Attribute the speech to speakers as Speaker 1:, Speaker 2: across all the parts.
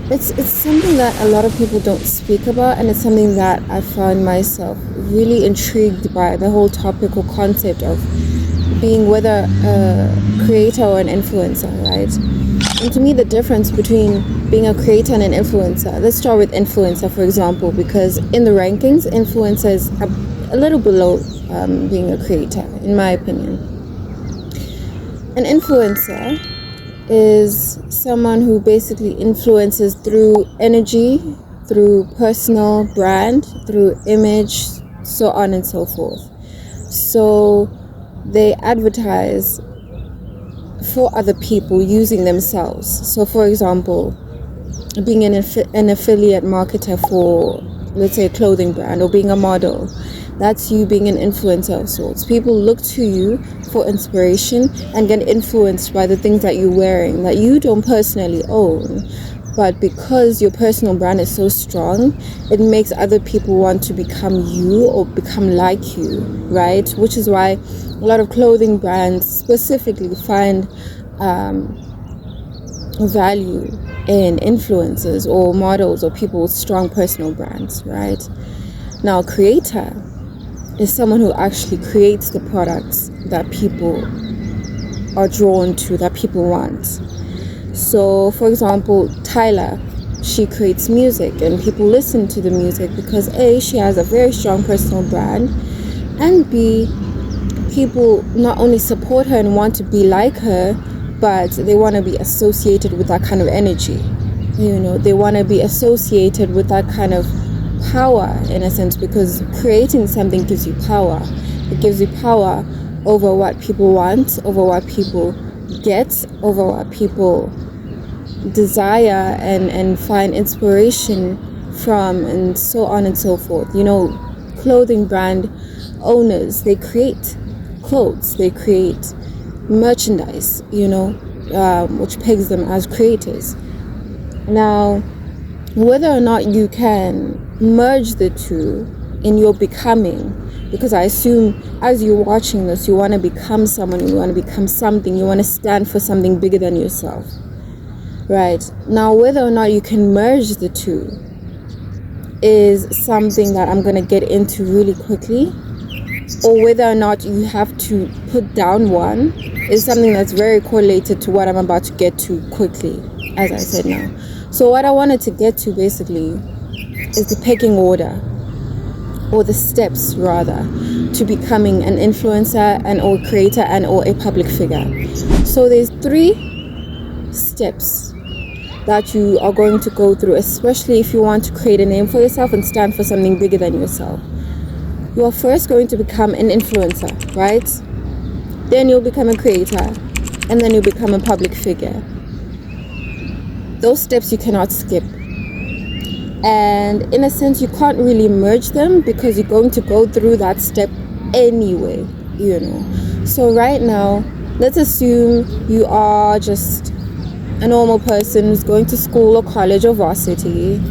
Speaker 1: It's something that a lot of people don't speak about, and it's something that I find myself really intrigued by the whole topic or concept of being whether a creator or an influencer, right? And to me, the difference between being a creator and an influencer, let's start with influencer, for example, because in the rankings, influencer is a little below being a creator, in my opinion. An influencer is someone who basically influences through energy, through personal brand, through image, so on and so forth. So they advertise for other people using themselves. So for example, being an affiliate marketer for, let's say, a clothing brand, or being a model, that's you being an influencer of sorts. People look to you for inspiration and get influenced by the things that you're wearing that you don't personally own. But because your personal brand is so strong, it makes other people want to become you or become like you, right? Which is why a lot of clothing brands specifically find value in influencers or models or people with strong personal brands, right? Now, creator is someone who actually creates the products that people are drawn to, that people want. So, for example, Tyler, she creates music and people listen to the music because A, she has a very strong personal brand, and B, people not only support her and want to be like her, but they want to be associated with that kind of energy. You know, they want to be associated with that kind of power, in a sense, because creating something gives you power. It gives you power over what people want, over what people get, over what people desire and find inspiration from, and so on and so forth. You know, clothing brand owners, they create clothes, they create merchandise, you know, which pegs them as creators. Now, whether or not you can merge the two in your becoming, because I assume as you're watching this, you want to become someone, you want to become something, you want to stand for something bigger than yourself, right? Now, whether or not you can merge the two is something that I'm going to get into really quickly, or whether or not you have to put down one is something that's very correlated to what I'm about to get to quickly, as I said now. So what I wanted to get to basically is the pecking order, or the steps rather, to becoming an influencer and or creator and or a public figure. So there's 3 steps that you are going to go through, especially if you want to create a name for yourself and stand for something bigger than yourself. You are first going to become an influencer, right? Then you'll become a creator, and then you'll become a public figure. Those steps you cannot skip. And in a sense, you can't really merge them because you're going to go through that step anyway, you know. So right now, let's assume you are just a normal person who's going to school or college or varsity,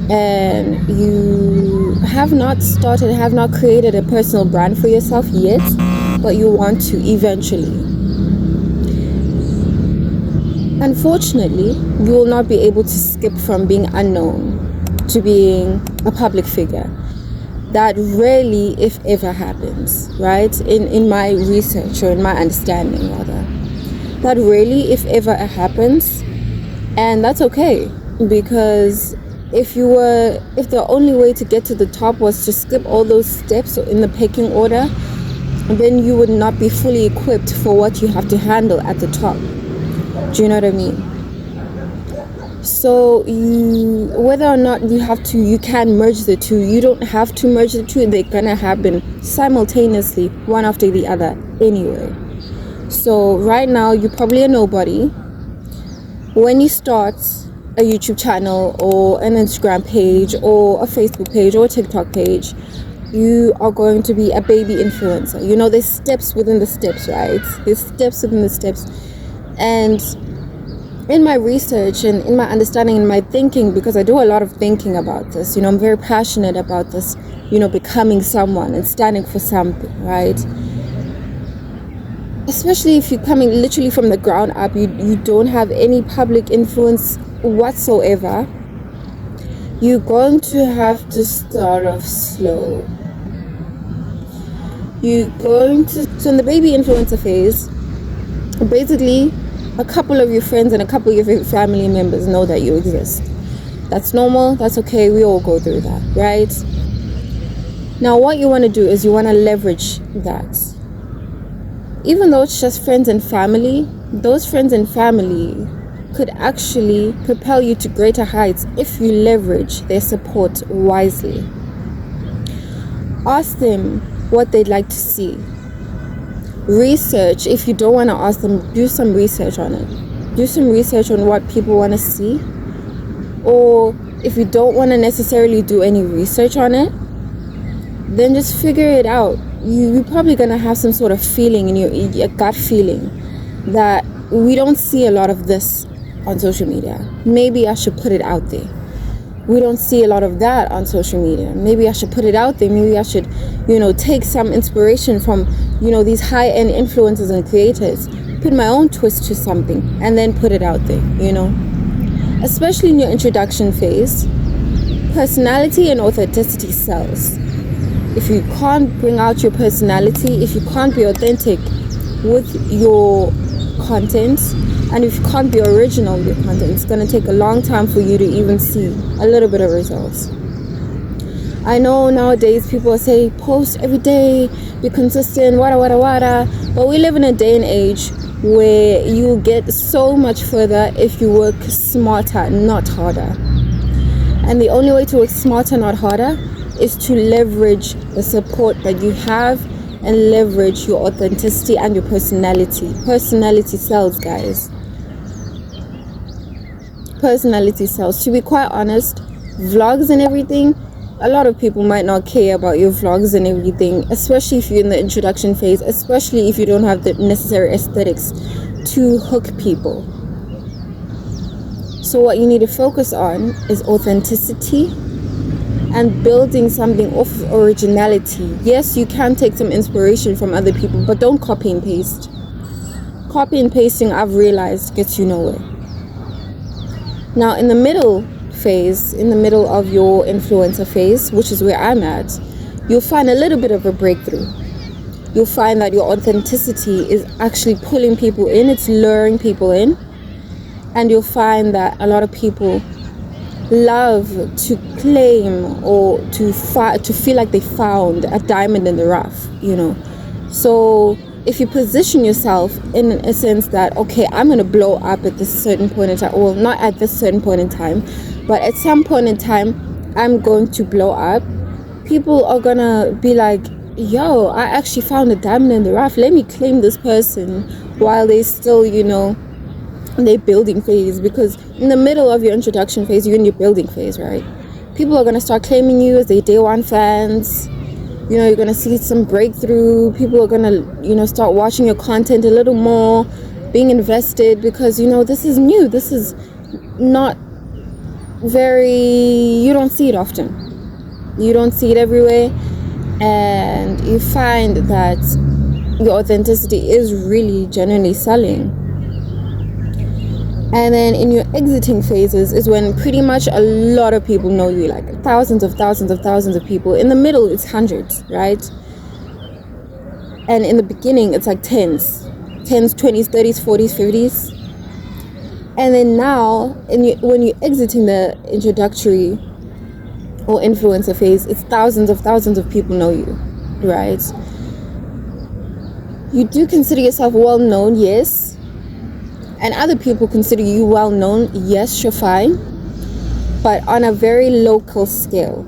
Speaker 1: and you have not created a personal brand for yourself yet, but you want to eventually. Unfortunately, you will not be able to skip from being unknown to being a public figure. That rarely, if ever, happens, right? In my research, or in my understanding rather, that rarely, if ever, happens. And that's okay, because if the only way to get to the top was to skip all those steps in the pecking order, then you would not be fully equipped for what you have to handle at the top. Do you know what I mean? So whether or not you can merge the two, you don't have to merge the two. They're gonna happen simultaneously, one after the other anyway. So right now, you're probably a nobody. When you start a YouTube channel or an Instagram page or a Facebook page or a TikTok page, you are going to be a baby influencer. You know, there's steps within the steps, right? There's steps within the steps. And in my research and in my understanding and my thinking, because I do a lot of thinking about this, you know, I'm very passionate about this, you know, becoming someone and standing for something, right? especially if you're coming literally from the ground up, you don't have any public influence whatsoever, you're going to have to start off slow. So in the baby influencer phase, basically a couple of your friends and a couple of your family members know that you exist. That's normal, that's okay, we all go through that, right? Now what you want to do is you want to leverage that. Even though it's just friends and family, those friends and family could actually propel you to greater heights if you leverage their support wisely. Ask them what they'd like to see. Research. If you don't want to ask them, do some research on it. Do some research on what people want to see. Or if you don't want to necessarily do any research on it, then just figure it out. You're probably going to have some sort of feeling in your gut feeling that we don't see a lot of this on social media. Maybe I should put it out there. We don't see a lot of that on social media. Maybe I should put it out there. Maybe I should, take some inspiration from, these high-end influencers and creators. Put my own twist to something and then put it out there, Especially in your introduction phase, personality and authenticity sells. If you can't bring out your personality, if you can't be authentic with your content, and if you can't be original with your content, it's going to take a long time for you to even see a little bit of results. I know nowadays people say post every day, be consistent, wada, but we live in a day and age where you get so much further if you work smarter, not harder. And the only way to work smarter, not harder, is to leverage the support that you have and leverage your authenticity and your personality. Personality sells, guys. Personality sells. To be quite honest, vlogs and everything, a lot of people might not care about your vlogs and everything, especially if you're in the introduction phase, especially if you don't have the necessary aesthetics to hook people. So what you need to focus on is authenticity and building something off of originality. Yes, you can take some inspiration from other people, but don't copy and paste. Copy and pasting, I've realized, gets you nowhere. Now, in the middle phase, in the middle of your influencer phase, which is where I'm at, you'll find a little bit of a breakthrough. You'll find that your authenticity is actually pulling people in, it's luring people in, and you'll find that a lot of people love to claim or to feel like they found a diamond in the rough, So if you position yourself in a sense that, okay, I'm going to blow up at this certain point in time, well, not at this certain point in time, but at some point in time, I'm going to blow up, people are going to be like, yo, I actually found a diamond in the rough. Let me claim this person while they still, they're building phase, because in the middle of your introduction phase, you're in your building phase, right? People are going to start claiming you as their day one fans. You're going to see some breakthrough. People are going to, start watching your content a little more, being invested, because, this is new. This is not you don't see it often. You don't see it everywhere. And you find that your authenticity is really genuinely selling. And then in your exiting phases is when pretty much a lot of people know you, like thousands of people. In the middle, it's hundreds, right? And in the beginning, it's like tens, 20s, 30s, 40s, 50s. And then now, when you're exiting the introductory or influencer phase, it's thousands of people know you, right? You do consider yourself well-known, yes. And other people consider you well-known, yes, you're fine. But on a very local scale.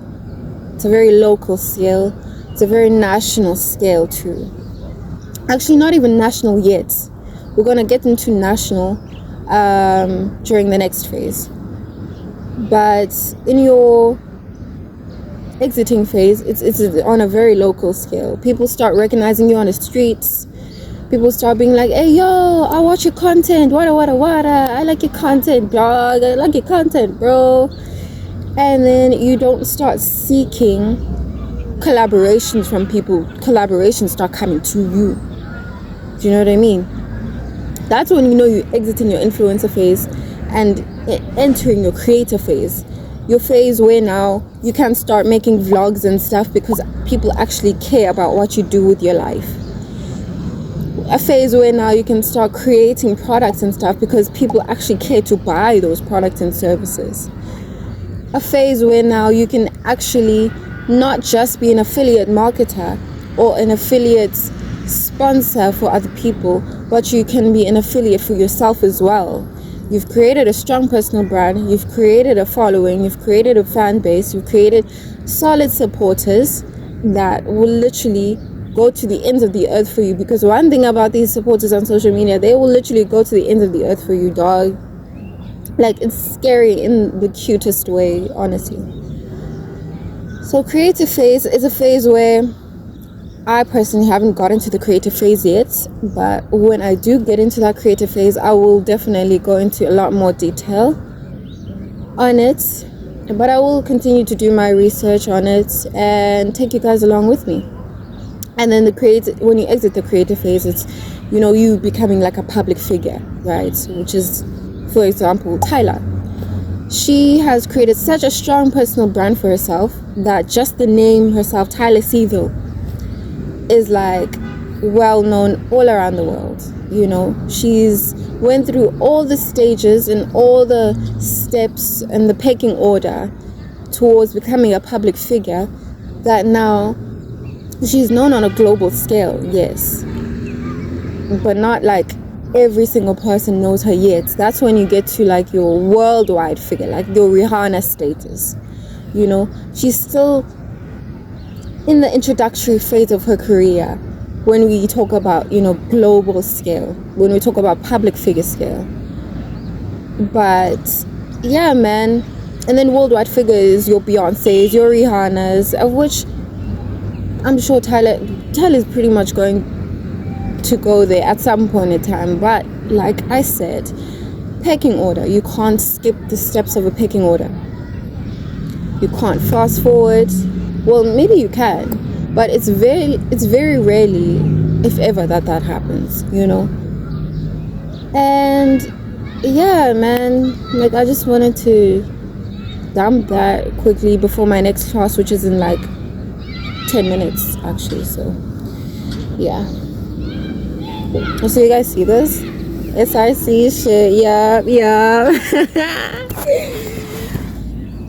Speaker 1: It's a very local scale. It's a very national scale too. Actually, not even national yet. We're going to get into national during the next phase. But in your exiting phase, it's on a very local scale. People start recognizing you on the streets. People start being like, hey, yo, I watch your content, wada. I like your content, dog. I like your content, bro. And then you don't start seeking collaborations from people. Collaborations start coming to you. Do you know what I mean? That's when you know you're exiting your influencer phase and entering your creator phase. Your phase where now you can start making vlogs and stuff because people actually care about what you do with your life. A phase where now you can start creating products and stuff because people actually care to buy those products and services. A phase where now you can actually not just be an affiliate marketer or an affiliate sponsor for other people, but you can be an affiliate for yourself as well. You've created a strong personal brand, you've created a following, you've created a fan base, you've created solid supporters that will literally go to the ends of the earth for you. Because one thing about these supporters on social media, they will literally go to the ends of the earth for you, dog. Like, it's scary in the cutest way, honestly. So creative phase is a phase where I personally haven't gotten to the creative phase yet, but when I do get into that creative phase, I will definitely go into a lot more detail on it. But I will continue to do my research on it and take you guys along with me. And then when you exit the creative phase, it's, you know, you becoming like a public figure, right? Which is, for example, Tyla. She has created such a strong personal brand for herself that just the name herself, Tyla Civil, is like well known all around the world. You know, she's went through all the stages and all the steps and the pecking order towards becoming a public figure that now she's known on a global scale, yes, but not like every single person knows her yet. That's when you get to like your worldwide figure, like your Rihanna status. You know, she's still in the introductory phase of her career when we talk about, you know, global scale, when we talk about public figure scale. But yeah, man. And then worldwide figures, your Beyonces, your Rihannas, of which I'm sure Tyla is pretty much going to go there at some point in time. But like I said, pecking order, you can't skip the steps of a pecking order. You can't fast forward. Well, maybe you can, but it's very rarely, if ever, that happens, you know. And yeah, man, like I just wanted to dump that quickly before my next class, which is in like 10 minutes actually. So yeah, so you guys see this SRC shit? Yeah.